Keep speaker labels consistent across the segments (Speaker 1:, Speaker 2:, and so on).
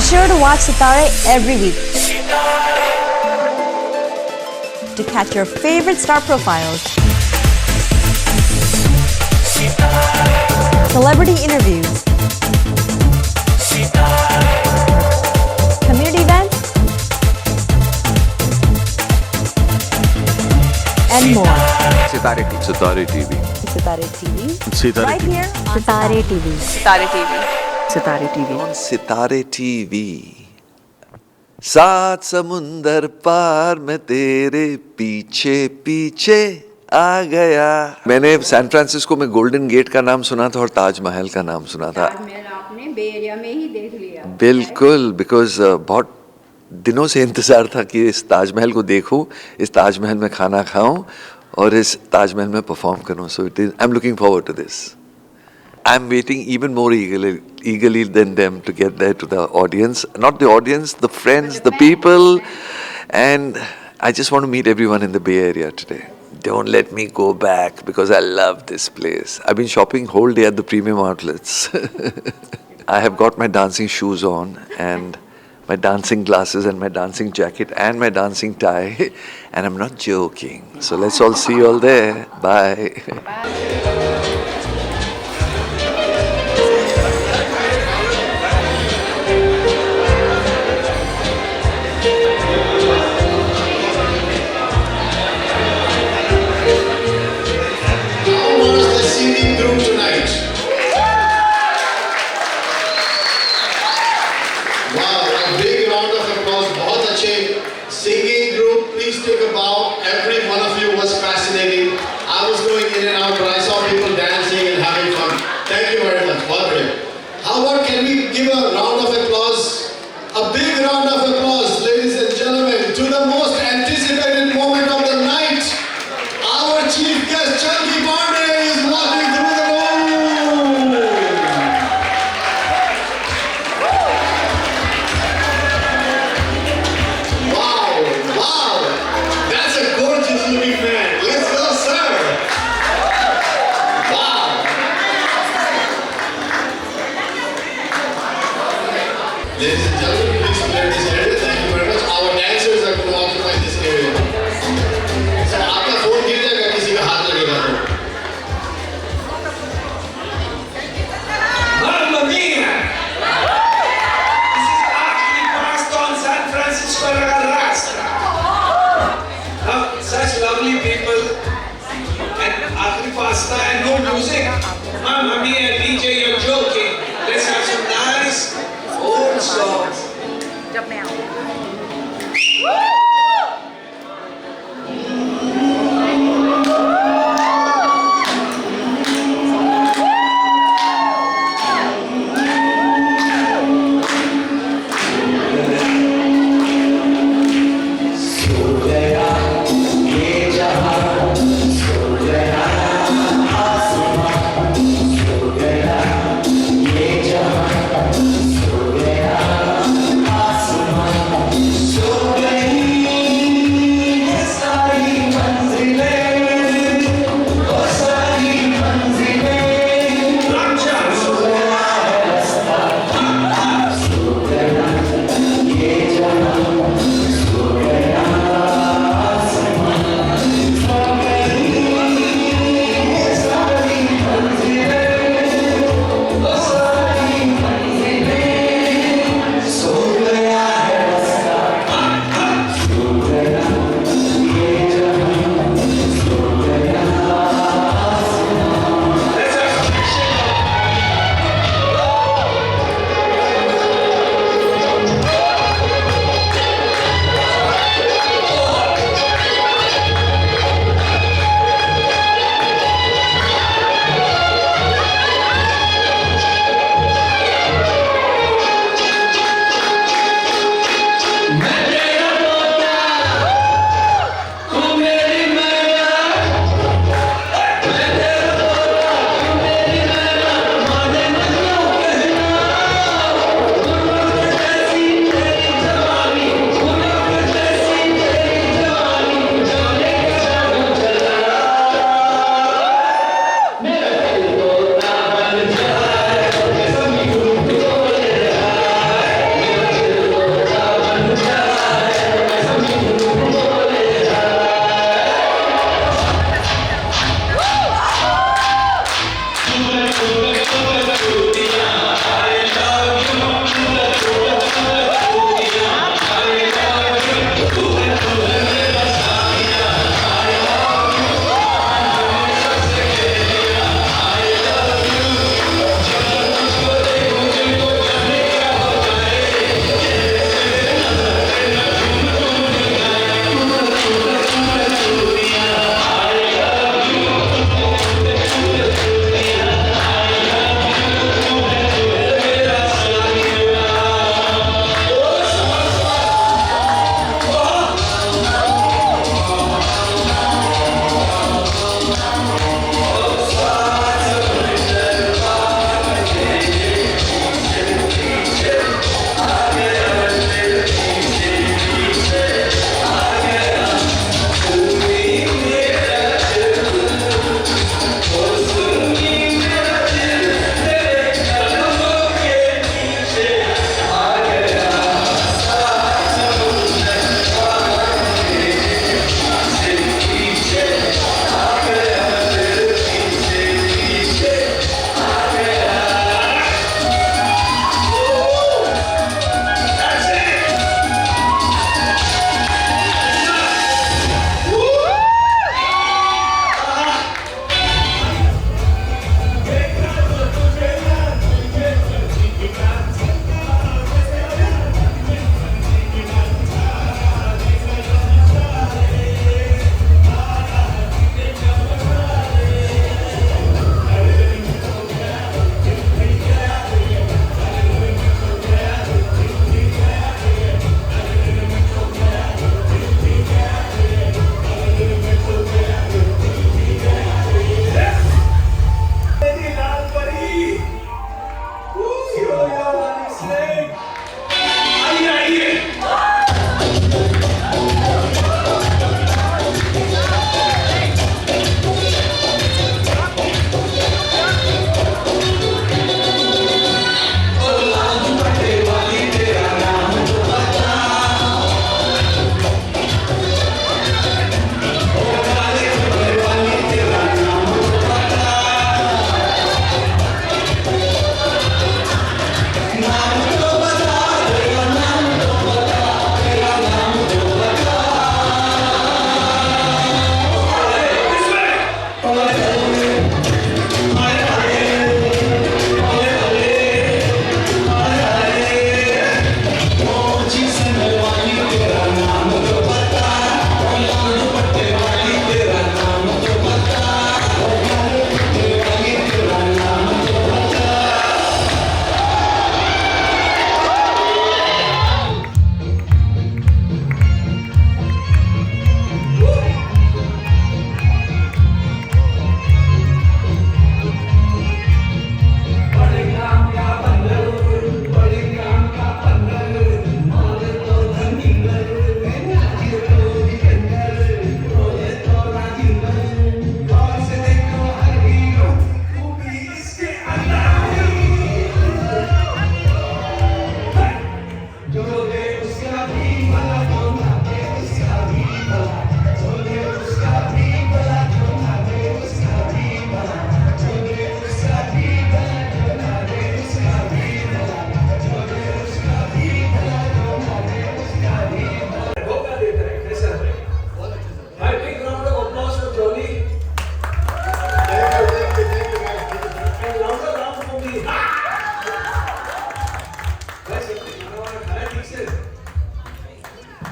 Speaker 1: sure to watch Sitare every week to catch your favorite star profiles, celebrity interviews, community events, and more.
Speaker 2: Sitare TV.
Speaker 3: Sitare TV.
Speaker 1: Sitare TV.
Speaker 3: Sitare
Speaker 1: Right
Speaker 3: TV.
Speaker 1: here on Sitare TV.
Speaker 4: Sitare TV.
Speaker 2: Sitare TV.
Speaker 3: On Sitare TV. सात समुंदर पार मैं तेरे पीछे पीछे आ गया। मैंने San Francisco में golden gate का नाम सुना था और ताजमहल का नाम सुना था।
Speaker 4: ताजमहल आपने बे एरिया में ही देख लिया।
Speaker 3: बिल्कुल, बिकॉज बहुत दिनों से इंतज़ार था कि इस ताजमहल को देखूं, इस ताजमहल में खाना खाऊं और इस ताजमहल में परफॉर्म करूं। So it is, I am looking forward to this. I'm waiting even more eagerly than them to get there to the audience. Not the audience, the friends, the people. And I just want to meet everyone in the Bay Area today. Don't let me go back because I love this place. I've been shopping whole day at the premium outlets. I have got my dancing shoes on and my dancing glasses and my dancing jacket and my dancing tie. And I'm not joking. So let's all see you all there. Bye.
Speaker 5: Singing group tonight. Wow, a big round of applause. बहुत अच्छे singing group. Please take a bow. Every one of you was fascinating. I was going in and out, but I saw people dancing and having fun. Thank you very much. बहुत बढ़िया. How about can we give a round of applause? A big round of applause, ladies and gentlemen, to the most anticipated moment of the night. Our chief guest, Chunky Pandey, is walking through the room. Wow, wow, that's a gorgeous looking man. Let's go, sir. Wow. Ladies and gentlemen, please clear this area. Thank you very much. Our dancers are going to occupy this area. So, आपका phone गिर जाएगा, किसी का हाथ लगेगा तो.
Speaker 6: Mamma mia! This is actually passed on San Francisco Rastra. Such lovely people and Akri pasta and no music. Mamma mia, DJ, you're joking. Let's have some nice old songs.
Speaker 4: जब मैं आऊँ।
Speaker 5: Sou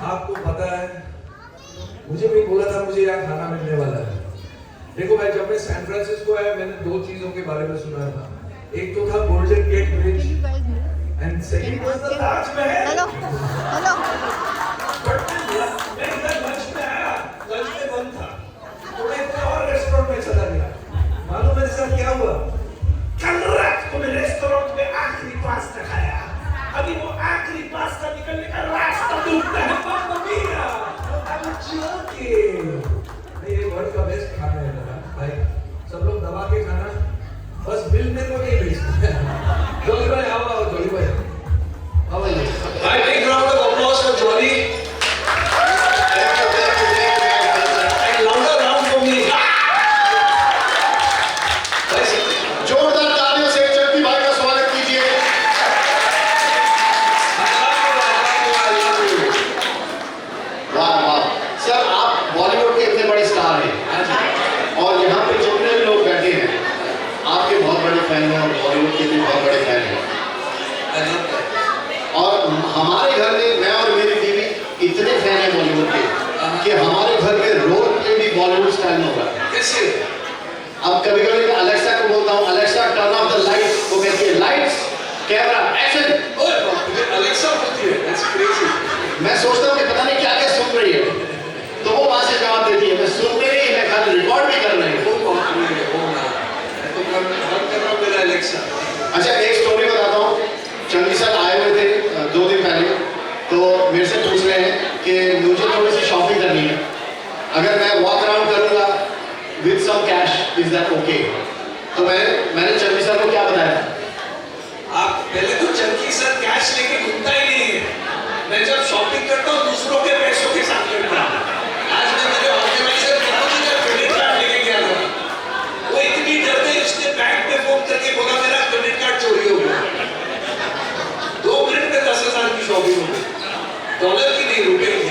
Speaker 6: आपको पता है, मुझे भी बोला था मुझे यहाँ खाना मिलने वाला है। देखो भाई, जब मैं सैन फ्रांसिस्को आया मैंने दो चीजों के बारे में सुना था। एक तो था Golden Gate Bridge and second was the Taj Mahal.
Speaker 1: Hello hello
Speaker 6: but मैं इधर लंच में आया, लंच में बंद था, तो मैं एक और रेस्टोरेंट में चला गया। मालूम मेरे साथ क्या हुआ? कल रात को मैं रेस्टोरेंट में आखिरी पास्ता खाया। अभी वो आखिरी पास्ता निकलने का रास्ता ढूंढता है। मामा मिया, I'm joking। ये वर्ल्ड का बेस्ट खाना है मेरा भाई, सब लोग दबा के खाना, बस बिल मेरे को नहीं भेजना। जोली भाई आओ, जोली भाई आओ भाई, big round of applause for Jolly। And louder round for me।
Speaker 5: जोरदार तालियों से चंकी भाई का स्वागत कीजिए। वाह वाह सर, आप बॉलीवुड के इतने बड़े स्टार हैं और यहाँ पे जितने भी लोग बैठे हैं आपके बहुत बड़े फैन हैं और बॉलीवुड के भी बहुत बड़े फैन हैं। और हमारे घर में मैं और मेरी बीवी इतने फैन हैं बॉलीवुड के कि हमारे घर में रोल प्ले भी बॉलीवुड स्टाइल में होगा।
Speaker 6: कैसे?
Speaker 5: अब कभी कभी मैं अलेक्सा को बोलता हूँ, Alexa turn off the lights, वो कहती है लाइट्स कैमरा एक्शन।
Speaker 6: ओए अलेक्सा बोलती है, that's crazy।
Speaker 5: मैं सोचता हूँ कि पता नहीं क्या क्या सुन रही है, तो वो वहां से जवाब देती है मैं सुन नहीं रही, मैं खाली रिकॉर्ड भी कर रही हूँ।
Speaker 6: वो बात नहीं है, वो ना, मैं तो बात कर रहा हूँ मेरा अलेक्सा।
Speaker 5: अच्छा एक स्टोरी बताता हूँ। चंदी सर आए हुए थे 2 दिन पहले, तो मेरे से पूछ रहे हैं कि मुझे थोड़ी सी शॉपिंग करनी है, अगर मैं वॉक अराउंड करूँगा with some cash is that okay? तो मैंने चंदी सर को क्या बताया?
Speaker 6: आप पहले तो चंकी सर कैश लेके घूमता ही नहीं है। मैं जब शॉपिंग करता हूँ दूसरों के पैसों के साथ करता हूँ। आज मैं मेरे ऑर्गेनाइजर का क्रेडिट कार्ड लेके गया था, वो इतनी डर गई, उसने बैंक में फोन करके बोला मेरा क्रेडिट कार्ड चोरी हो गया। 2 मिनट में 10,000 की शॉपिंग हो गई, डॉलर की नहीं, रुपए की।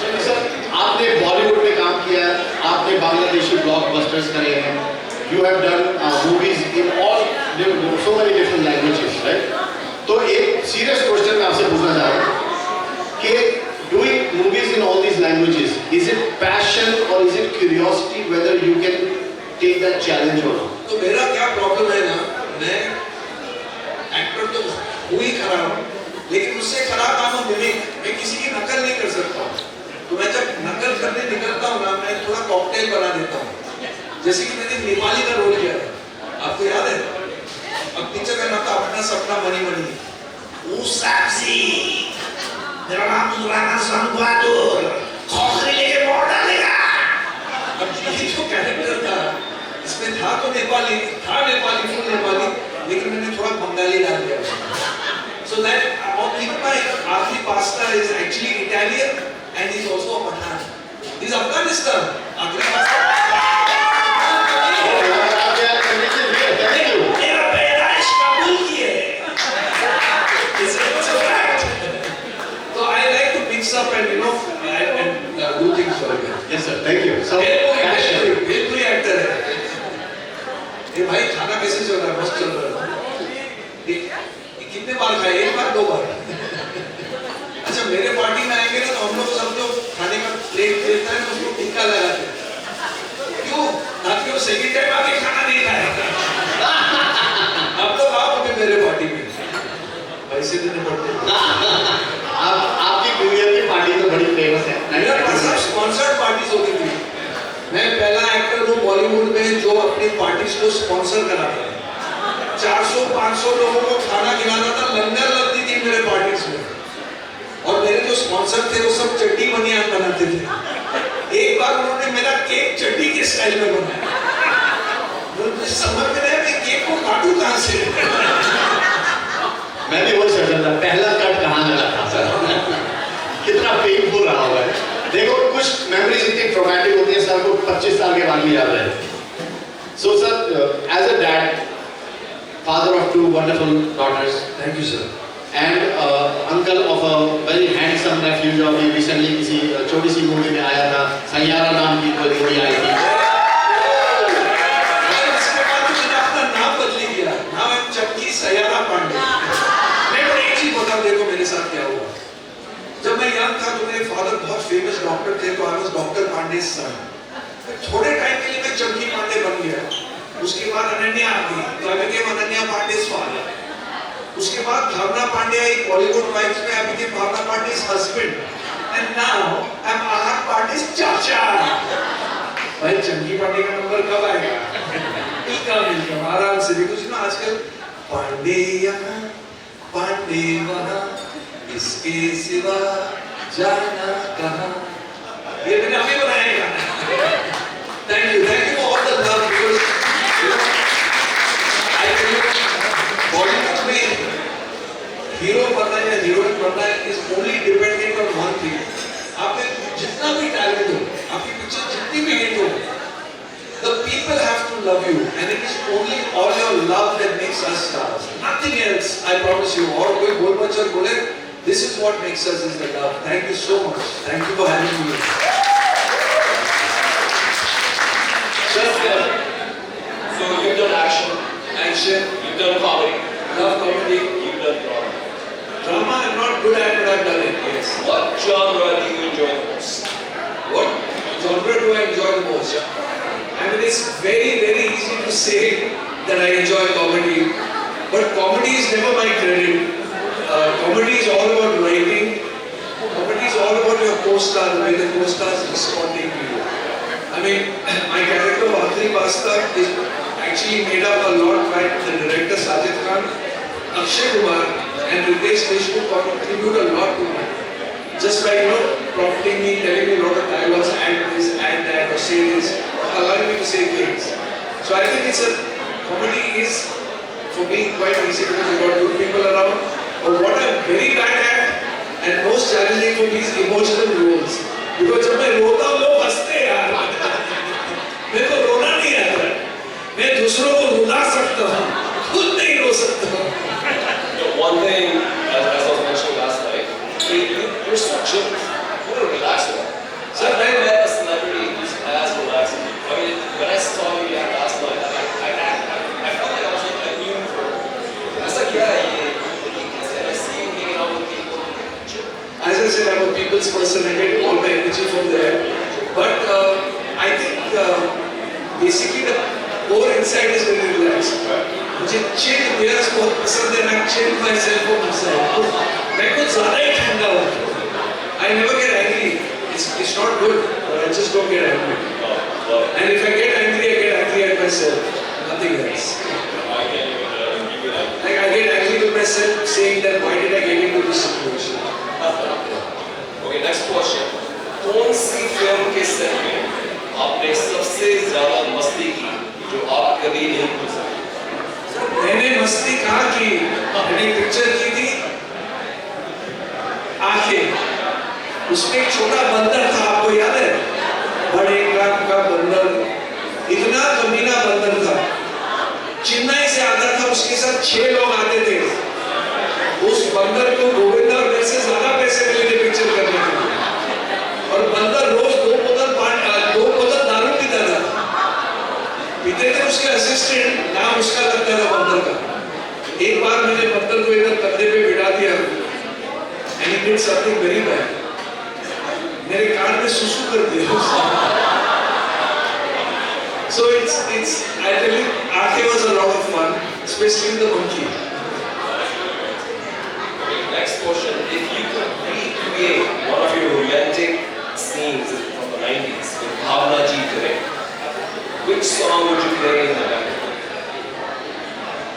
Speaker 5: चंदी सर, आपने बॉलीवुड में काम किया है, आपने बांग्लादेशी ब्लॉकबस्टर्स करे हैं, you have done movies in all so many different languages, right? तो एक serious question मैं आपसे पूछना चाह रहा हूँ कि doing movies in all these languages, is it passion or is it curiosity whether you can take that challenge or not?
Speaker 6: तो मेरा क्या प्रॉब्लम है ना, मैं एक्टर तो हूँ ही खराब, लेकिन उससे खराब काम है मिमिक। मैं किसी की नकल नहीं कर सकता हूँ, तो मैं जब नकल करने निकलता हूँ ना, मैं थोड़ा कॉकटेल बना देता हूँ। जैसे कि मैंने नेपाली का रोल किया, आपको याद है? अब पिक्चर का नाम था अपना सपना मनी मनी। मेरा नाम सुराना संगवादुर, खोखरी लेके मोड़ डालेगा। अब ये जो कैरेक्टर था, इसमें था तो नेपाली, फुल नेपाली, लेकिन मैंने थोड़ा बंगाली डाल दिया। So that even my आखिरी pasta is actually Italian and he's also a Pathan. He's Afghanistan. आखिरी पास्ता मेरा पैदाइश काबुल की है। It's a fact. So I like to mix up and do things for you.
Speaker 5: Yes sir, thank you. So
Speaker 6: बिल्कुल actor है। ये भाई खाना कैसे चल रहा है? मस्त चल रहा है। कितने बार खाए? 1 बार 2 बार? अच्छा मेरे पार्टी में आएंगे ना, तो हम लोग सब लोग खाने का प्लेट देता है तो उसको टीका लगाते हैं। क्यों? ताकि वो सेकंड टाइम आके खाना नहीं खाएगा। अब तो आप अभी मेरे पार्टी में पैसे देने पड़ते हैं।
Speaker 5: आपकी दुनिया की पार्टी तो बड़ी फेमस है।
Speaker 6: मेरा पास स्पॉन्सर्ड पार्टीज होती थी। मैं पहला एक्टर हूँ बॉलीवुड में जो अपनी पार्टीज को स्पॉन्सर कराता है। 400-500 लोगों को खाना खिलाना था, लंगर लगती थी मेरे पार्टीज में। और मेरे जो स्पॉन्सर थे वो सब चड्डी बनियान बनाते थे। एक बार उन्होंने मेरा केक चड्डी के स्टाइल में बनाया। मुझे समझ में नहीं आया मैं केक को काटूं कहां से।
Speaker 5: मैं भी वही सोच रहा था, पहला कट कहाँ लगा था सर? कितना पेनफुल रहा होगा। देखो कुछ मेमोरीज इतनी ट्रॉमेटिक होती है सर को 25 साल के बाद भी याद रहे। So sir, as a dad, father of 2 wonderful daughters,
Speaker 6: thank you sir,
Speaker 5: and uncle of a very handsome nephew जो अभी recently किसी छोटी सी मूवी में आया था, सैयारा नाम की कोई मूवी आई थी।
Speaker 6: इसके बाद तो मैंने अपना नाम बदल दिया, नाम है चक्की सैयारा पांडे। मैं एक चीज बताऊं, देखो मेरे साथ क्या हुआ। जब मैं यंग था तो मेरे फादर बहुत फेमस डॉक्टर थे, तो आई वाज डॉक्टर पांडे सन। थोड़े टाइम के लिए मैं चंकी पांडे बन गया। उसके बाद अनन्या आ गई, तो I became Ananya Pandey's father। उसके बाद भावना पांडे आई बॉलीवुड वाइफ्स में, I became Bhavna Pandey's husband। And now I'm आहत पांडे's चाचा। भाई चंकी पांडे का नंबर कब आएगा? मिलकर आराम से। बिकॉज यू नो आजकल पांडे यहाँ पांडे वहाँ, इसके सिवा जाना कहाँ। ये मैंने अभी बनाया गाना। Thank you for all the love, because you know I tell you, Bollywood में हीरो बनना या हीरोइन बनना is only dependent on one thing। आप जितना भी टैलेंट हो, आपकी पिक्चर जितनी भी हिट हो, the people have to love you, and it is only all your love that makes us stars, nothing else, I promise you। और कोई बोल बच्चा बोले, this is what makes us is the love। Thank you so much, thank you for having me।
Speaker 7: So you've done action, you've done comedy,
Speaker 6: love comedy,
Speaker 7: you've done drama.
Speaker 6: drama I'm not good at, but I've done it, yes।
Speaker 7: What genre do you enjoy the most?
Speaker 6: What genre do I enjoy the most? I mean, it's very easy to say that I enjoy comedy, but comedy is never my credit। Comedy is all about writing, comedy is all about your co-star, the way the co-star is responding to you। I mean, my character Akhri Pasta is actually made up a lot by the director Sajid Khan, Akshay Kumar and Ritesh Deshmukh contribute a lot to me, just by prompting me, telling me a lot of dialogues, add this, add that, or say this, allowing me to say things। So I think comedy is for me quite easy because I've got good people around। But what I'm very bad at and most challenging for me is emotional roles, because जब मैं रोता हूँ लोग हंसते हैं यार। मेरे को रोना नहीं आता, मैं दूसरों को रुला सकता हूँ, खुद नहीं रो सकता हूँ।
Speaker 7: One thing, as I was mentioning last night, you're so chill, you're relaxed about it. So I've never met a celebrity who's as relaxed as you। I mean, when I saw you last night, I felt like I was like immune for it. I was like, yeah, I see you hanging out with people.
Speaker 6: As I said, I'm a people's person, I get all my energy from there। But I think basically the core inside is very relaxed। मुझे chill beers बहुत पसंद है, मैं chill myself from inside। मैं कुछ ज़्यादा ही ठंडा हूँ। I never get angry। It's not good, but I just don't get angry। And if I get angry at myself, nothing else। Like I get angry with myself, saying that why did I get into this situation?
Speaker 7: Okay, next question। कौन सी film के set में आपने सबसे ज़्यादा मस्ती की जो आप कभी नहीं भूल सकते?
Speaker 6: मैंने मस्ती कहाँ की? मैंने पिक्चर की थी आंखें। उसमें एक छोटा बंदर था, आपको याद है? बड़े काम का बंदर, इतना कमीना बंदर था। चेन्नई से आता था, उसके साथ 6 लोग आते थे। उस बंदर को गोविंदा और मेरे से ज्यादा पैसे मिले थे पिक्चर करने के। और बंदर रोज 2 बोतल दारू पीता था। पीते थे उसके असिस्टेंट, नाम उसका लगता था बंदर का। एक बार मैंने बंदर को इधर कंधे पे बिठा दिया, and he did something very bad। मेरे कान में सुसु कर दिया। So I tell you, Aake was a lot of fun, especially the monkey।
Speaker 7: Next question, if you could recreate one of your romantic scenes from the 90s with Bhavna Ji today, which song would you play in the background?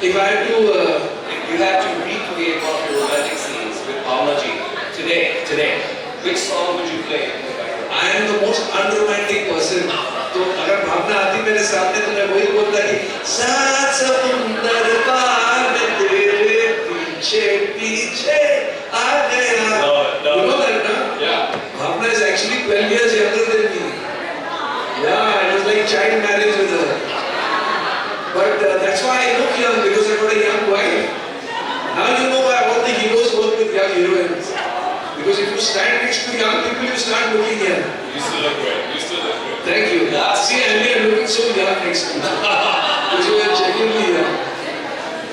Speaker 6: If I had
Speaker 7: If you had to recreate one of your romantic scenes with Bhavna Ji today, which song would you play in the background?
Speaker 6: I am the most unromantic person। तो अगर भावना आती मेरे सामने तो मैं वही बोलता कि सात समुंदर पार में तेरे पीछे पीछे आ गया। You know that, no?
Speaker 7: Yeah.
Speaker 6: Bhavna is actually 12 years younger than me। Yeah, it was like child marriage with her। But that's why I look young, because I got a young wife। Now you know why all the heroes work with young heroines। Because if you stand next to young people, you start looking young।
Speaker 7: You still look great. You still look great.
Speaker 6: Thank you। See, and we are looking so young next to you। Because you are genuinely young।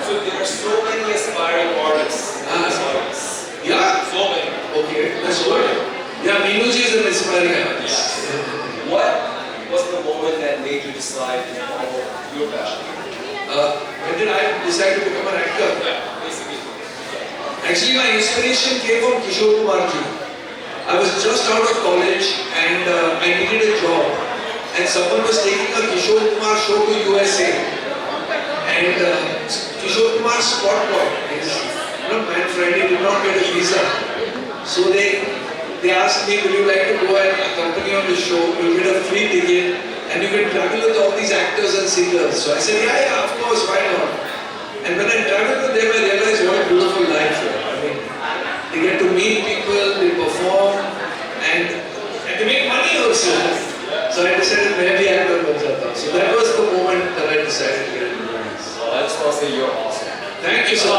Speaker 7: So there are so many aspiring artists in this audience.
Speaker 6: Yeah?
Speaker 7: So many.
Speaker 6: Okay, that's good। inspiring artist.
Speaker 7: What was the moment that made you decide to follow your passion?
Speaker 6: When did I decide to become an actor?
Speaker 7: Basically.
Speaker 6: Actually, my inspiration came from Kishore Kumar ji. I was just out of college and I needed a job. And someone was taking a Kishore Kumar show to USA. And Kishore Kumar's spot boy, his man Friday did not get a visa. So they asked me, would you like to go and accompany on the show? You'll get a free ticket and you can travel with all these actors and singers. So I said, yeah, of course, why not? And when I traveled with them, I realized what a beautiful life here. I mean, they get to meet people, they perform, and they make money also. So I decided maybe actor bन जाता. So that was the moment that I decided to get into movies.
Speaker 7: So I just want to say you're awesome.
Speaker 6: Thank you, sir.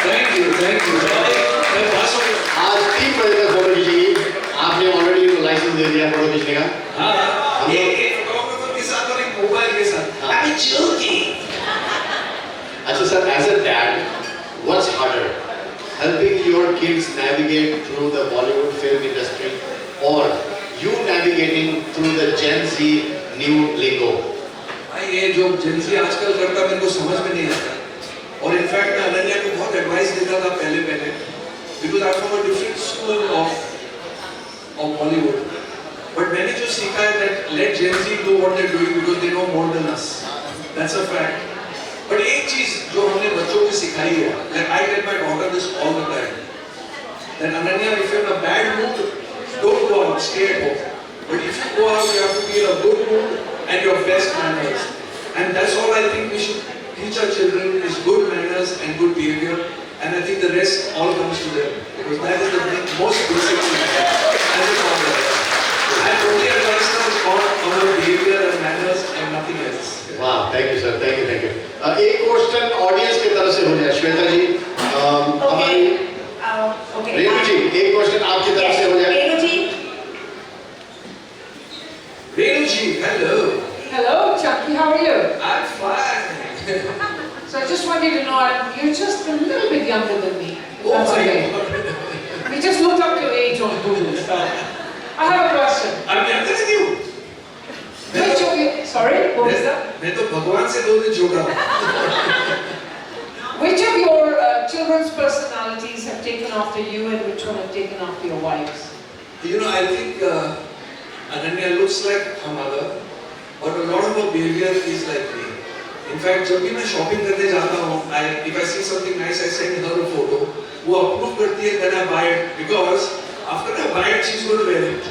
Speaker 6: Thank you. मैं पास हो गया.
Speaker 5: आज 3 बजे तक photo खींचेगी. आपने already licence दे दिया photo खींचने का.
Speaker 6: हाँ. एक फोटोग्राफर के साथ और एक मोबाइल के साथ. I'm joking.
Speaker 5: अच्छा sir, as a dad, what's harder? Helping your kids navigate through the Bollywood film industry or you navigating through the Gen Z new lingo?
Speaker 6: ये जो Gen Z आजकल करता है मेरे को समझ में नहीं आता. और इनफैक्ट मैं अनन्या को बहुत एडवाइस देता था पहले because I'm from a different school of Bollywood. But मैंने जो सीखा है that let Gen Z do what they're doing because they know more than us. That's a fact. But एक चीज जो हमने बच्चों को सिखाई है, like I tell my daughter this all the time, that Ananya, if you're in a bad mood, don't go out, stay at home. But if you go out, you have to be in a good mood and your best manners. And that's all I think we should teach our children is good manners and good behavior. And I think the rest all comes to them. Because that is the most basic thing. As a father. I only advise them on our behavior and manners and nothing else.
Speaker 5: Wow, thank you sir, thank you. एक question audience की तरफ से हो जाए. श्वेता जी, हमारी रेणु जी, एक question आपकी तरफ से हो जाए.
Speaker 6: Renu ji, hello.
Speaker 8: Hello, Chucky, how are you?
Speaker 6: I'm fine.
Speaker 8: So I just wanted to know, you're just a little bit younger than me. if
Speaker 6: Oh
Speaker 8: That's
Speaker 6: my
Speaker 8: okay.
Speaker 6: God.
Speaker 8: We just looked up your age on Google. So I have a question.
Speaker 6: I'm younger than you.
Speaker 8: Which of you, sorry, what was that?
Speaker 6: मैं तो भगवान से 2 दिन छोटा हूँ.
Speaker 8: Which of your children's personalities have taken after you and which one have taken after your wives?
Speaker 6: You know, I think Ananya looks like her mother, but a lot of her behavior is like me. In fact, जब भी मैं shopping करने जाता हूँ, if I see something nice, I send her a photo. वो approve करती है, then I buy it because after I buy it, she's going to wear it.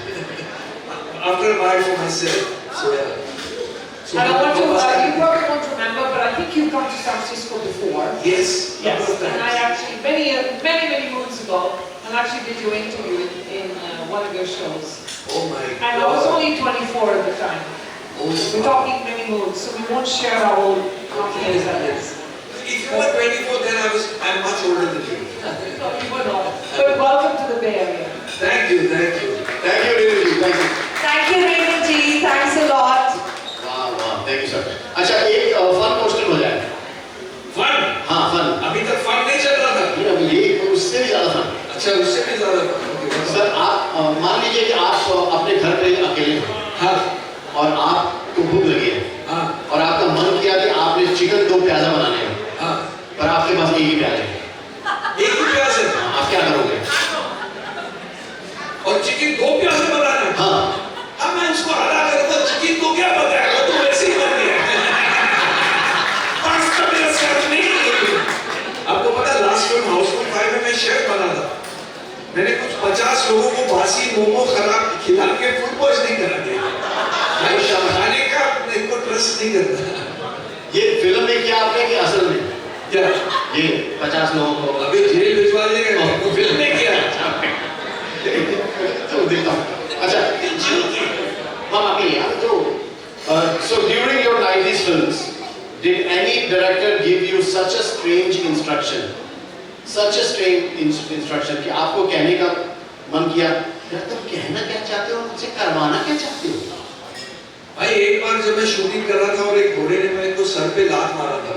Speaker 6: After I buy it for myself, so yeah. So
Speaker 8: And I want to, you probably won't remember, but I think you've come to San Francisco before.
Speaker 6: Yes.
Speaker 8: Yes,
Speaker 6: couple of
Speaker 8: and I
Speaker 6: times.
Speaker 8: actually, many moons ago, and actually did your interview in one of your shows.
Speaker 6: Oh my God.
Speaker 8: And I was only 24 at the time.
Speaker 6: Oh,
Speaker 8: We're talking many moons, so we won't share how old years that is.
Speaker 6: If you were 24, then I'm much older than you.
Speaker 8: No, you were not. But welcome to the Bay Area.
Speaker 6: Thank you.
Speaker 5: Thank you, Renu ji, thank you.
Speaker 1: Thank you, Renu ji. Thanks a lot.
Speaker 5: वाह, thank you sir. अच्छा, एक fun question हो जाए.
Speaker 6: Fun.
Speaker 5: हाँ, fun.
Speaker 6: अभी तक fun नहीं चल रहा था.
Speaker 5: ये अब ये उससे भी ज़्यादा फन.
Speaker 6: अच्छा, उससे भी ज़्यादा fun.
Speaker 5: सर, आप मान लीजिए कि आप अपने घर पे अकेले हैं.
Speaker 6: हाँ.
Speaker 5: और आपको भूख लगी है.
Speaker 6: हाँ.
Speaker 5: और आपका मन किया कि आपने चिकन 2 प्याजा बनाने हैं.
Speaker 6: हाँ.
Speaker 5: पर आपके पास एक ही प्याज है.
Speaker 6: एक ही प्याज है.
Speaker 5: आप क्या करोगे?
Speaker 6: और चिकन 2 प्याज में बनाना है.
Speaker 5: हाँ.
Speaker 6: अब मैं उसको हरा करूँगा, चिकन को क्या बताएगा? तो वैसे ही बन गया. पास्ता मेरा सेफ नहीं. आपको पता है लास्ट फिल्म हाउसफुल 5 में मैं शेफ बना था. मैंने कुछ 50 लोगों को बासी मोमो खिला के फूड पॉइजनिंग करा दिया. मैं खाने का मेरे को ट्रस्ट नहीं करता.
Speaker 5: ये फिल्म में क्या आपने कि असल में?
Speaker 6: क्या?
Speaker 5: ये 50 लोगों को
Speaker 6: अभी जेल भिजवा देगा. वो फिल्म में किया.
Speaker 5: तो देखता हूँ. अच्छा, मामा भी यार तो. So during your 90s films, did any director give you such a strange instruction? Such a strange instruction कि आपको कहने का मन किया, यार तुम कहना क्या चाहते हो, मुझसे करवाना क्या चाहते हो?
Speaker 6: भाई एक बार जब मैं शूटिंग कर रहा था और एक घोड़े ने मेरे को सर पे लात मारा था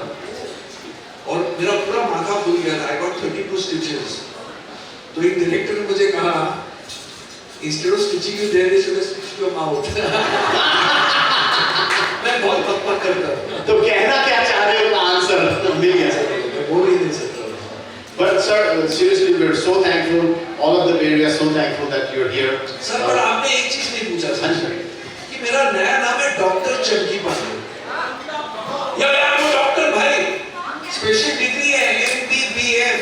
Speaker 6: और मेरा पूरा माथा फूल गया था. I got 32 stitches. तो एक डायरेक्टर ने मुझे कहा Instead of stitching you there, they should have stitched your mouth. मैं बहुत पक करता हूँ.
Speaker 5: तो कहना क्या चाह रहे हो का आंसर मिल गया.
Speaker 6: मैं बोल ही नहीं सकता.
Speaker 5: But sir, seriously, we're so thankful. All of the Bay Area so thankful that you're here.
Speaker 6: Sir पर आपने एक चीज नहीं पूछा सर कि मेरा नया नाम है डॉक्टर चंकी पांडे. यार वो डॉक्टर भाई स्पेशल डिग्री है MBBF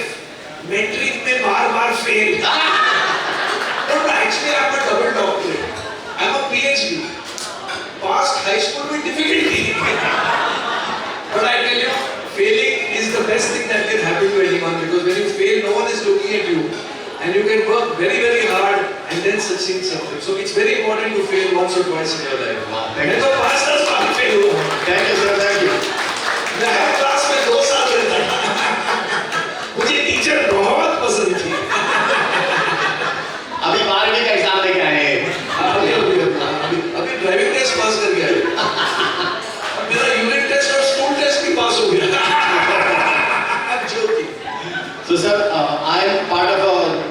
Speaker 6: मैट्रिक में बार fail. But actually I'm a double doctorate. I'm a PhD. Passed high school with difficulty. But I tell you, failing is the best thing that can happen to anyone because when you fail, no one is looking at you. And you can work very, very hard and then succeed something. So it's very important to fail once or twice in your life.
Speaker 5: Thank you.
Speaker 6: मैं तो 5-10 बार fail हुआ.
Speaker 5: Thank you, sir. Thank you.
Speaker 6: मैं हर class में 2 साल रहता था. मुझे teacher बहुत पसंद थी.
Speaker 5: अभी 12वीं का एग्जाम लेके आए हैं.
Speaker 6: अभी ड्राइविंग टेस्ट पास कर गया. और मेरा यूनिट टेस्ट और स्कूल टेस्ट भी पास हो गया.
Speaker 5: So sir, I am part of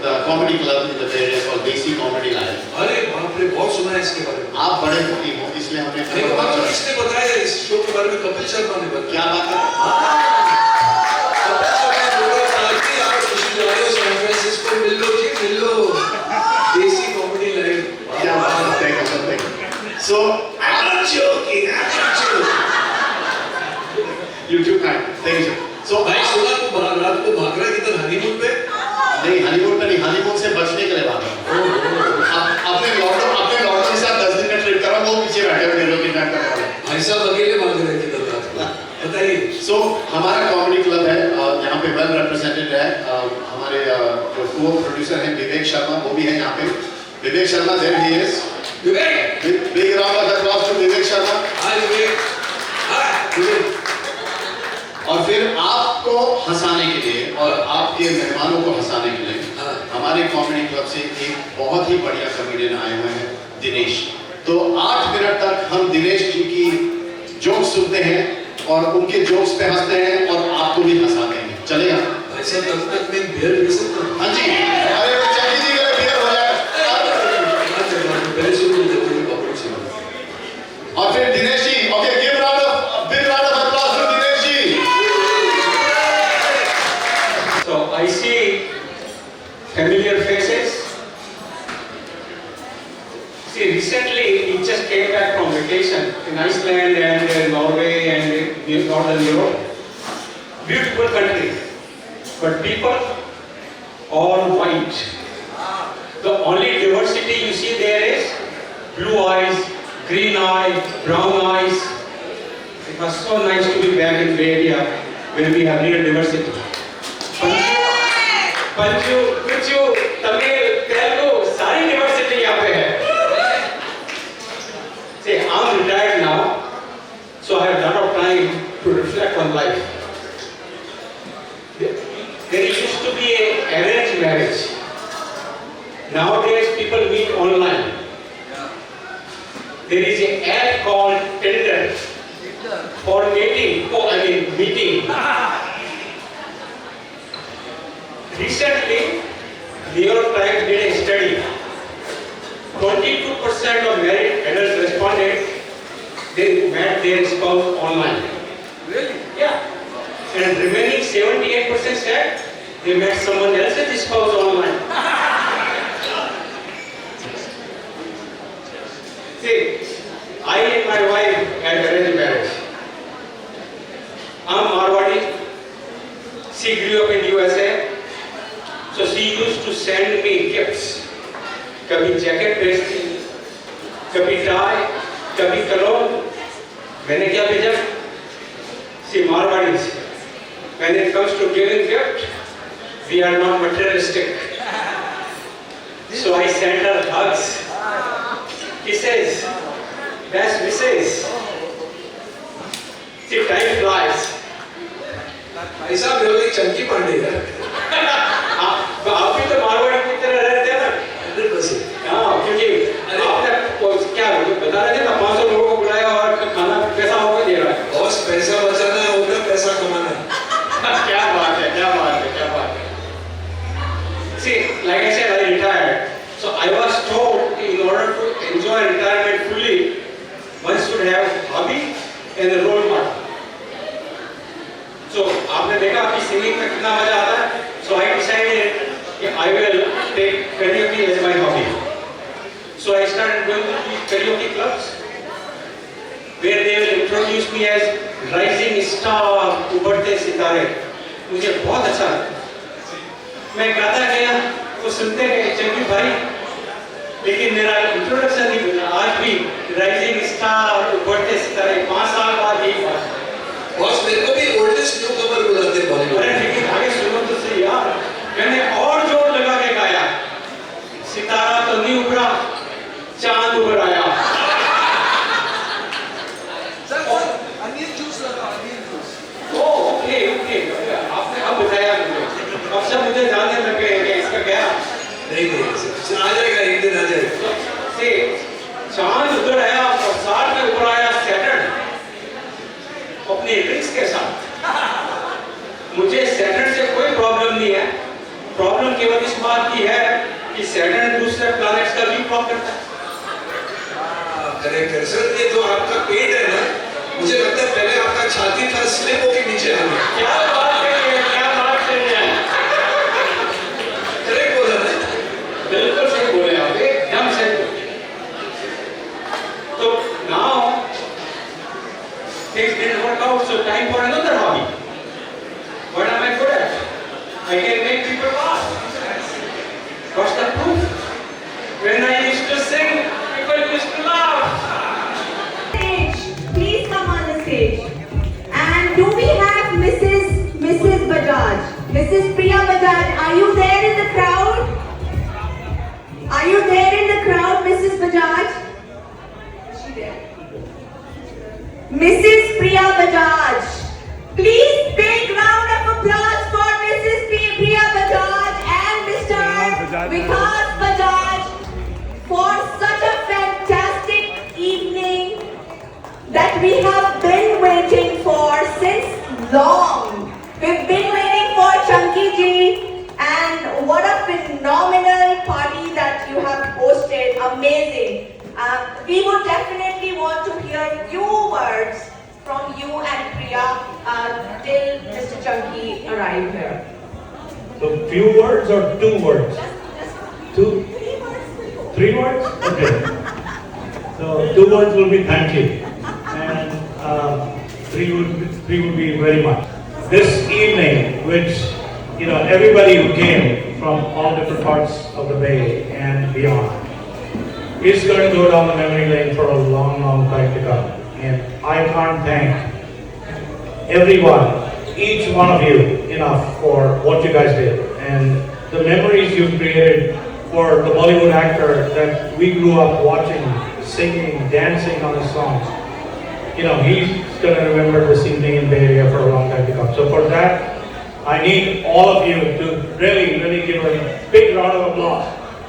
Speaker 5: the comedy club in the Bay Area called Desi Comedy Live.
Speaker 6: अरे बाप रे बहुत सुना है इसके बारे में.
Speaker 5: आप बड़े फकीर हो इसलिए हमने
Speaker 6: नहीं बात तो किसने बताया इस शो के बारे में कपिल शर्मा ने बताया.
Speaker 5: क्या बात है?
Speaker 6: कपिल शर्मा बोला था कि आप खुशी जा रहे हो सैन फ्रांसिस्को मिल लो जी मिल लो. देसी कॉमेडी लाइव.
Speaker 5: क्या बात है? Thank you, sir. Thank you. So
Speaker 6: I'm not joking.
Speaker 5: YouTube kind. Thank you, sir. So
Speaker 6: भाई सुना तू रात को भाग रहा है किधर हनीमून पे?
Speaker 5: नहीं हनीमून पे नहीं हनीमून से बचने के लिए बात है. अपने लॉर्डर के साथ 10 दिन का ट्रिप करो वो पीछे बैठे हुए लोग किडनैप करने वाले.
Speaker 6: भाई साहब अकेले भाग रहे हैं किधर रात को? बताइए.
Speaker 5: So हमारा कॉमेडी क्लब है यहाँ पे वेल रिप्रेजेंटेड है. हमारे जो को प्रोड्यूसर हैं विवेक शर्मा वो भी है यहाँ पे. Vivek Sharma there he is.
Speaker 6: Vivek.
Speaker 5: Big round of applause to Vivek Sharma.
Speaker 6: Hi Vivek. Hi Vivek.
Speaker 5: और फिर आपको हंसाने के लिए और आपके मेहमानों को हंसाने के लिए हमारे कॉमेडी क्लब से एक बहुत ही बढ़िया कॉमेडियन आए हुए हैं दिनेश. तो 8 मिनट तक हम दिनेश जी की जोक्स सुनते हैं और उनके जोक्स पे हंसते हैं और आपको भी हंसाते हैं. चलेगा?
Speaker 6: भाई साहब तब तक मैं बियर ले सकता हूँ.
Speaker 5: हाँ जी. अरे वो चंकी जी के लिए बियर हो जाएगा.
Speaker 6: पहले शुरू होते हैं पकड़ से.
Speaker 5: और फिर Dinesh ji. Okay give round of big round of applause to Dinesh ji.
Speaker 9: So I see familiar faces. See, recently we just came back from vacation in Iceland and Norway and Northern Europe. Beautiful country, but people all white. The only diversity you see there is blue eyes, green eyes, brown eyes. It was so nice to be back in Bay Area where we have real diversity. Panchu, Kuchu, Tamil, Telugu, सारी diversity यहाँ पे है. See, I'm retired now, so I have a lot of time to reflect on life. There used to be an arranged marriage. Nowadays, people meet online. There is an app called Tinder for meeting. Recently, New York Times did a study. 22% of married adults responded they met their spouse online. Really? Yeah. And remaining 78% said they met someone else's spouse online. See, I and my wife had arranged marriage. I'm Marwadi. She grew up in USA. So she used to send me gifts. कभी jacket भेजती, कभी tie, कभी clone. मैंने क्या भेजा? See, Marwadis. When it comes to giving gift, we are not materialistic. So I sent her hugs, kisses, best wishes. See, time flies.
Speaker 6: भाई साहब ये लोग चंकी पांडे हैं.
Speaker 9: आप भी तो मारवाड़ी की तरह रहते हैं ना.
Speaker 6: 100%.
Speaker 9: हाँ, क्योंकि आपने क्या बता रहे थे ना 500 लोगों को बुलाया और खाना पैसा होगा दे रहा है.
Speaker 6: बॉस पैसा बचाना है होगा पैसा कमाना है.
Speaker 9: क्या बात है. See, like I said, I retired. So I was told उभरते सितारे मुझे बहुत अच्छा लगता। मैं गाता गया, वो सुनते गए चंकी भाई, लेकिन मेरा इंट्रोडक्शन नहीं मिला। आज भी राइजिंग स्टार, उभरते सितारे 5 साल बाद यही बात है।
Speaker 5: बॉस मेरे को भी ओल्डेस्ट न्यू कमर बुलाते हैं बॉलीवुड।
Speaker 9: अरे लेकिन आगे सुनो तो सही यार, मैंने और जोर लगा के गाया, सितारा तो नहीं उभरा, चांद उभर आया। ओके ओके, आपने अब बताया मुझे, अब सब मुझे जानने लग गए कि इसका क्या।
Speaker 5: नहीं आ जाएगा, एक दिन आ जाएगा।
Speaker 9: से चांद उधर आया और साथ में उभर आया सैटर्न अपने रिंग्स के साथ। मुझे सैटर्न से कोई प्रॉब्लम नहीं है, प्रॉब्लम केवल इस बात की है कि सैटर्न दूसरे प्लैनेट्स का भी वॉक करता है।
Speaker 5: करेक्ट सर, ये जो आपका पेट है ना, मुझे लगता है पहले आपका छाती था, स्लिप होके नीचे आ गया।
Speaker 9: क्या बात है, क्या बात है,
Speaker 5: करेक्ट बोला ना?
Speaker 9: बिल्कुल सही बोले आप, एकदम सही। तो now things didn't work out, so time for another hobby. What am I good at? I can make people laugh. What's the proof? When I used to sing, people used to laugh.
Speaker 1: Please come on the stage. And do we have Mrs. Bajaj? Mrs. Priya Bajaj, are you there in the crowd? Are you there in the crowd, Mrs. Bajaj? Is she there? Mrs. Priya Bajaj. Please big round of applause for Mrs. Priya Bajaj and Mr. Vikas Bajaj for such a fantastic evening that we have been waiting for since long. We've been waiting for Chunky Ji, and what a phenomenal party that you have hosted. Amazing. We would definitely want to hear few words from you and Priya till Mr. Chunky arrive here.
Speaker 6: So few words or 2 words? Two? 3 words? Okay. So 2 words will be thank you. And 3 would be very much. This evening, which, you know, everybody who came from all different parts of the Bay and beyond, is going to go down the memory lane for a long, long time to come. And I can't thank everyone, each one of you, enough for what you guys did. And the memories you've created for the Bollywood actor that we grew up watching, singing, dancing on his songs. You know, he's going to remember this evening in Bay Area for a long time to come. So for that, I need all of you to really, really give a big round of applause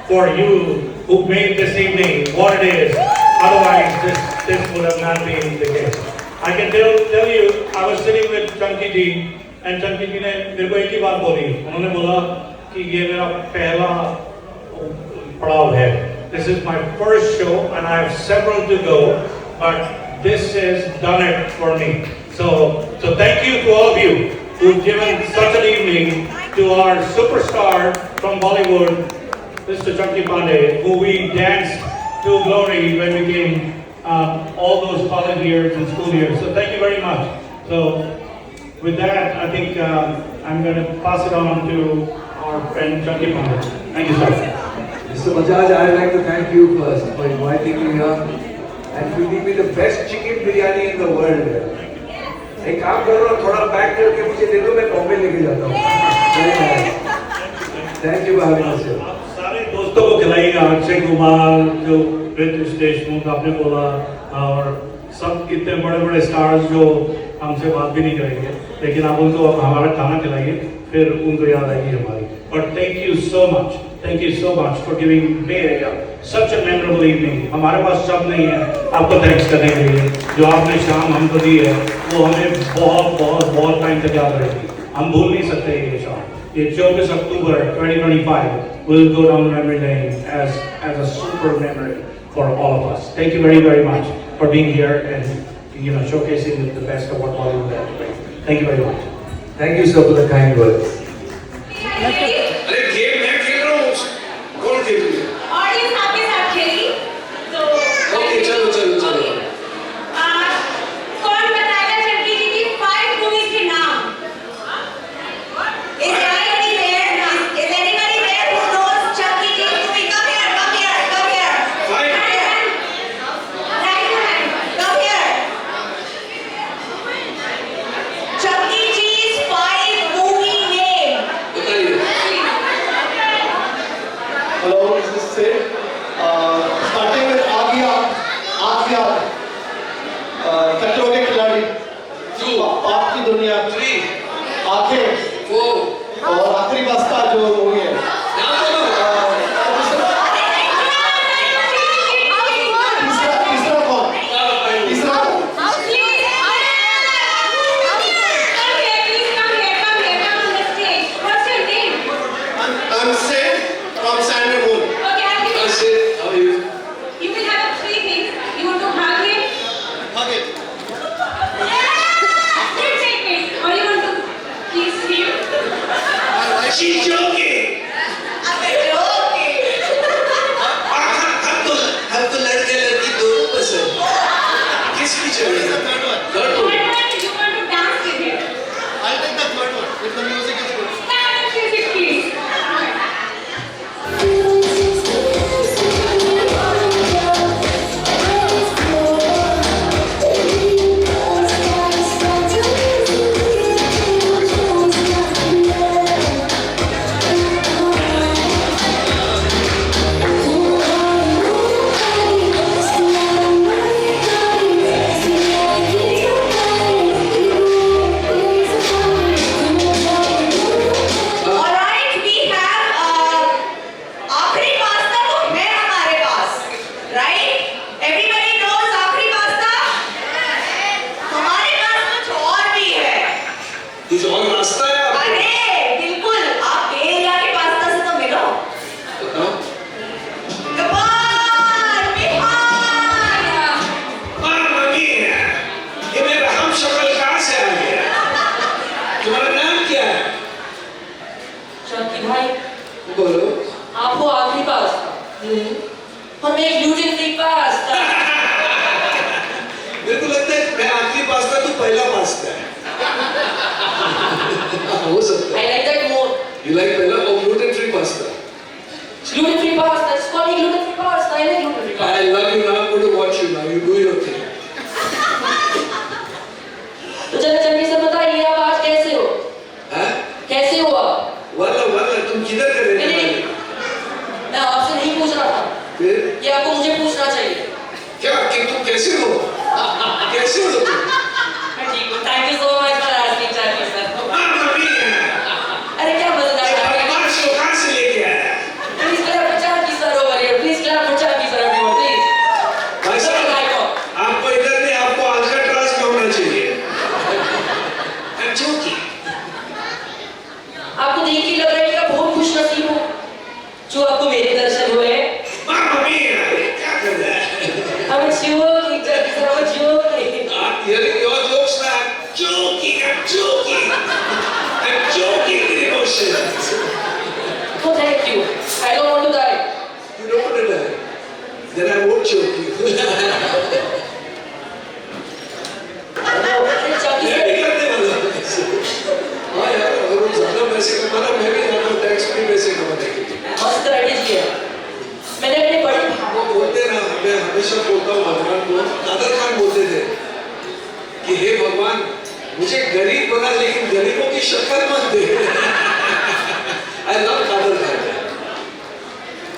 Speaker 6: for you who made this evening what it is. Otherwise, this would have not been the case. I can tell you, I was sitting with Chunky Ji, and Chunky Ji ने मेरे को एक ही बात बोली. उन्होंने बोला कि ये मेरा पहला पड़ाव है. This is my first show, and I have several to go, but this has done it for me. So thank you to all of you who've given such an evening to our superstar from Bollywood, Mr. Chunky Pandey, who we danced to glory when we came all those college years and school years. So thank you very much. So with that, I think I'm going to pass it on to our friend Chunky Pandey. Thank you, sir.
Speaker 10: Mr. Bajaj, I'd like to thank you first for inviting me here and feeding me the best chicken biryani in the world. एक काम करो, थोड़ा pack करके मुझे दे दो, मैं बॉम्बे लेके जाता हूँ. Thank you for having us here.
Speaker 6: सारे दोस्तों को खिलाइएगा. अक्षय कुमार, जो रितेश देशमुख आपने बोला, और सब इतने बड़े-बड़े स्टार्स जो हमसे बात भी नहीं करेंगे, लेकिन आप उनको हमारा खाना खिलाइए, फिर उनको याद आएगी हमारी. But thank you so much for giving Bay Area such a memorable evening. हमारे पास शब्द नहीं है आपको थैंक्स करने के लिए. जो आपने शाम हमको दी है, वो हमें बहुत टाइम तक याद रहेगी. हम भूल नहीं सकते ये शाम. ये 24 October 2025 will go down memory lane as a super memory for all of us. Thank you very much for being here and showcasing the best of what Bollywood has to bring. Thank you very much.
Speaker 10: Thank you, sir, for the kind words.
Speaker 5: अरे game मैं खेल रहा हूँ, कौन खेल रही है?
Speaker 1: Audience आपके साथ खेली तो
Speaker 5: ओके चलो
Speaker 1: कौन बताएगा चंकी जी की 5 मूवीज के नाम?
Speaker 10: बोलो।
Speaker 8: आपको आखिरी पास्ता हमें ग्लूटेन फ्री पास्ता।
Speaker 10: मेरे को लगता है मैं आखिरी पास्ता तो पहला पास्ता है। हो सकता
Speaker 8: I
Speaker 10: है।
Speaker 8: like that more.
Speaker 10: You like पहला और gluten free pasta.
Speaker 8: Gluten free pasta. It's called gluten free pasta. I like gluten free pasta.
Speaker 10: I love you now. I'm going to watch you now. You do your thing.
Speaker 8: तो चलो जल्दी से बताइए आप आज कैसे हो?
Speaker 10: हाँ?
Speaker 8: कैसे हो आप?
Speaker 10: वाला तुम किधर कर रहे
Speaker 8: नहीं,
Speaker 10: हो?
Speaker 8: मैं आपसे नहीं पूछ रहा था।
Speaker 10: फिर
Speaker 8: ये आपको मुझे पूछना चाहिए।
Speaker 10: क्या कि तुम कैसे हो? कैसे हो तुम?
Speaker 8: मैं ठीक हूँ। Thank you so much for asking, Charlie sir. अरे क्या मजेदार है।
Speaker 10: बदमाश को कहाँ से लेके आया?
Speaker 8: Please clap for Charlie sir over here. Please clap for Charlie sir everyone, please.
Speaker 10: भाई साहब, आपको इधर नहीं, आपको अल्काट्राज में होना चाहिए। I'm joking.
Speaker 8: आपको देख के लग रहा है कि आप बहुत खुशनसीब हो जो आपको मेरे दर्शन हुए।
Speaker 10: मामा मिया, क्या कर रहा है?
Speaker 8: I'm joking, Charlie sir. I'm joking.
Speaker 10: Your jokes now. I'm joking. I'm joking with emotions.
Speaker 8: So thank you. I don't want to die.
Speaker 10: You don't want to die. Then I won't choke you.
Speaker 8: Charlie
Speaker 10: मैं
Speaker 8: sir.
Speaker 10: भी करने वाला हूँ ऐसे। हाँ यार, अगर वो ज़्यादा पैसे कमाना, मैं भी ज़्यादा टैक्स फ्री पैसे कमाने के लिए।
Speaker 8: मस्त स्ट्रेटेजी है। मैंने अपने बड़े
Speaker 10: वो बोलते ना, मैं हमेशा बोलता हूँ भगवान को, कादर खान बोलते थे कि हे भगवान, मुझे गरीब बना लेकिन गरीबों की शक्ल मत दे। I love Kader Khan.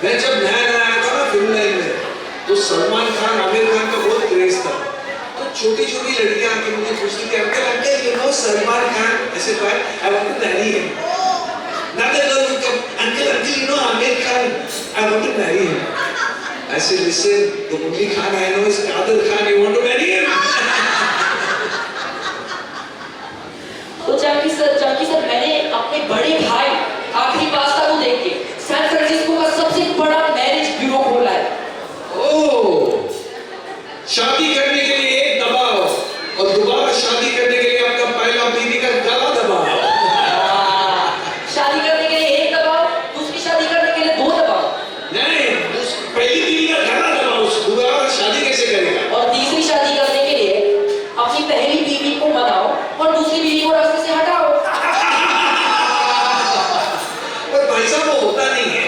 Speaker 10: मैं जब नया आया था ना फिल्म लाइन में, तो सलमान खान, आमिर खान का बहुत क्रेज था। तो छोटी छोटी लड़कियां आके मुझे पूछती थी, uncle uncle you know Salman Khan, ऐसे कहा, I want to marry him. Another girl would come, uncle you know Amir Khan, I want to marry him. I said, listen, the only Khan I know is Kader Khan, you want to marry him?
Speaker 8: तो जाकी sir मैंने अपने बड़े भाई आखिरी pasta को देख के सैन फ्रांसिस्को का सबसे बड़ा मैरिज ब्यूरो खोला है।
Speaker 10: ओह, शादी करने के लिए एक दबाव और दोबारा शादी करने के लिए अपना पहला बीवी का गला दबाव।
Speaker 8: शादी करने के लिए एक दबाव, दूसरी शादी करने के लिए दो दबाव,
Speaker 10: नहीं, पहली बीवी का गला दबाव, दोबारा शादी कैसे करेगा?
Speaker 8: और तीसरी शादी करने के लिए अपनी पहली बीवी को मनाओ और दूसरी बीवी को रास्ते से हटाओ।
Speaker 10: पर भाई साहब वो होता नहीं है।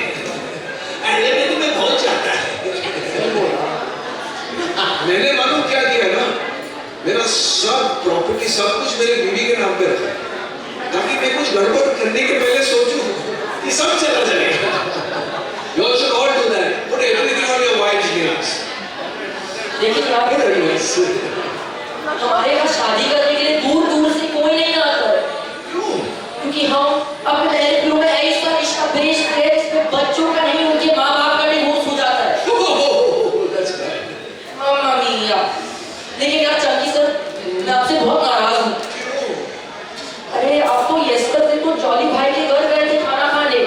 Speaker 10: अहले में तुम्हें बहुत चाहता है। मैंने मालूम क्या किया ना, मेरा सब प्रॉपर्टी सब कुछ मेरी बीवी के नाम पे रखा है, ताकि मैं कुछ गड़बड़ करने के पहले सोचूं कि सब चला जाएगा। You all should all do that. Put everything on your wife's names.
Speaker 8: लेकिन आप हमारे यहाँ शादी करने के लिए दूर दूर से कोई नहीं आता है।
Speaker 10: क्यों?
Speaker 8: क्योंकि हम अपने मैरिज ब्यूरो में ऐसा रिश्ता भेजते हैं इसमें बच्चों का नहीं उनके माँ बाप का डिवोर्स हो जाता है।
Speaker 10: Oh, that's right.
Speaker 8: मामा मिया। लेकिन यार चंकी सर, मैं आपसे बहुत नाराज हूँ। अरे आप तो यस करते तो जॉली भाई के घर गए थे खाना खाने,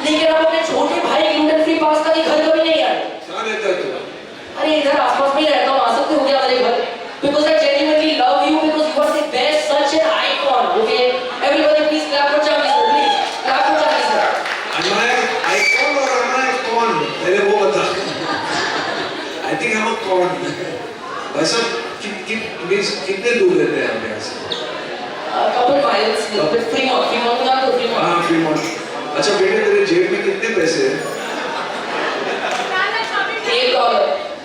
Speaker 8: लेकिन आप अपने छोटे भाई ग्लूटेन फ्री पास्ता के घर कभी नहीं आए।
Speaker 10: कहाँ रहता है तू?
Speaker 8: अरे इधर आसपास में ही रहता हूँ, आ सकते हो क्या मेरे घर? Because I genuinely love you because you are the best, such an icon. Okay, everybody please clap for Charlie sir, please clap for Charlie sir.
Speaker 10: Am I icon or am I con? पहले वो बता। I think I'm a con. भाई साहब कितने दूर रहते हैं आप यहाँ से?
Speaker 8: Couple miles, Fremont ना तो Fremont.
Speaker 10: हाँ फ्रीमॉन्ट। अच्छा बेटे तेरे जेब में कितने पैसे हैं?
Speaker 8: $1.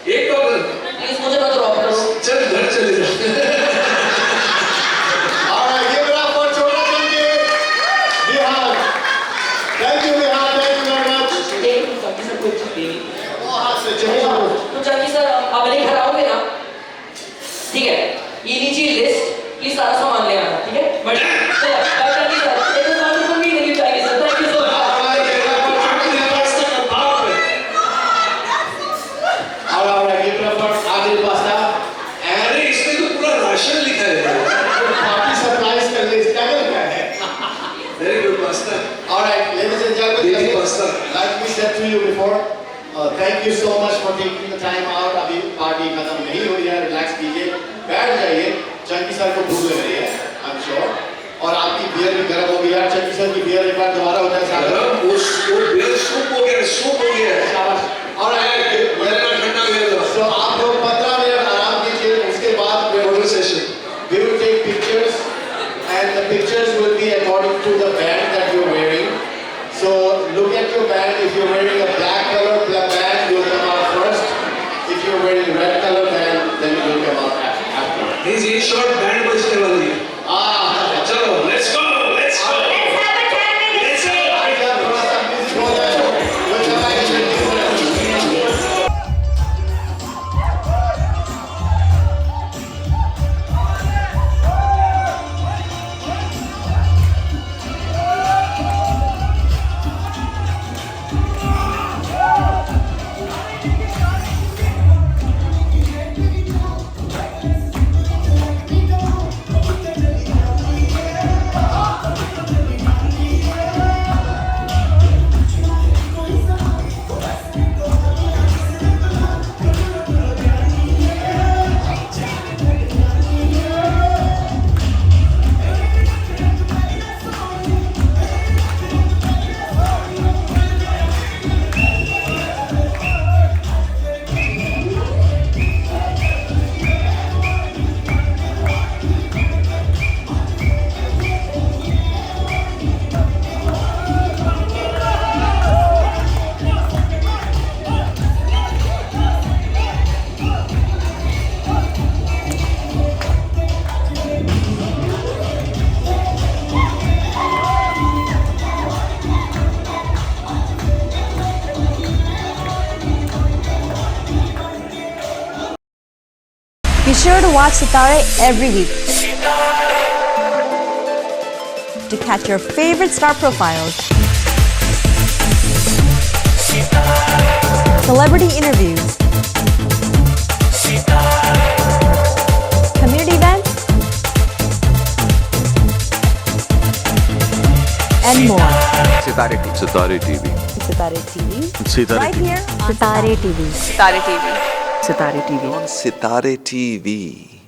Speaker 10: $1?
Speaker 8: Please मुझे मत ड्रॉप करो।
Speaker 10: चल घर चले जा।
Speaker 5: All right, give it up for Chota Chanki. Bihar. Thank you, Bihar. Thank you very much.
Speaker 8: देखो चंकी सर को अच्छी देगी।
Speaker 5: वो हाथ से चले जाओ।
Speaker 8: तो चंकी सर आप मेरे घर आओगे ना? ठीक है, ये लीजिए लिस्ट, प्लीज सारा सामान ले आना, ठीक है? But Chunky sir, it was wonderful meeting you, Chunky sir. Thank you so much.
Speaker 5: All right, give it up for Adil Pasta.
Speaker 10: अरे इसमें तो पूरा राशन लिखा है।
Speaker 5: Party supplies का list क्या लिखा है?
Speaker 10: Very good pasta.
Speaker 5: All right, ladies and gentlemen,
Speaker 10: Daily pasta.
Speaker 5: like we said to you before, thank you so much for taking the time out. अभी पार्टी खत्म नहीं हुई है, रिलैक्स कीजिए, बैठ जाइए। चंकी सर को भूख लग रही है, I'm sure. और आपकी बियर भी गर्म हो गई यार, चंकी सर की बियर एक बार दोबारा होता है सागर।
Speaker 10: वो beer
Speaker 5: look at your band. If you're wearing a black color band, you'll come out first. If you're wearing red color band, then you'll come out after.
Speaker 6: These in-short band बजने वाली है. चलो, let's go.
Speaker 1: Let's have a 10-minute break.
Speaker 5: I got थोड़ा सा music हो जाए. We'll come back in 15 minutes.
Speaker 11: Be sure to watch Sitare every week to catch your favorite star profiles, celebrity interviews, community events, and more.
Speaker 2: Sitare TV.
Speaker 3: Sitare TV.
Speaker 11: Sitare TV.
Speaker 3: Sitare
Speaker 11: Right here on Sitare TV.
Speaker 4: Sitare TV.
Speaker 2: Sitare TV.
Speaker 3: On Sitare TV.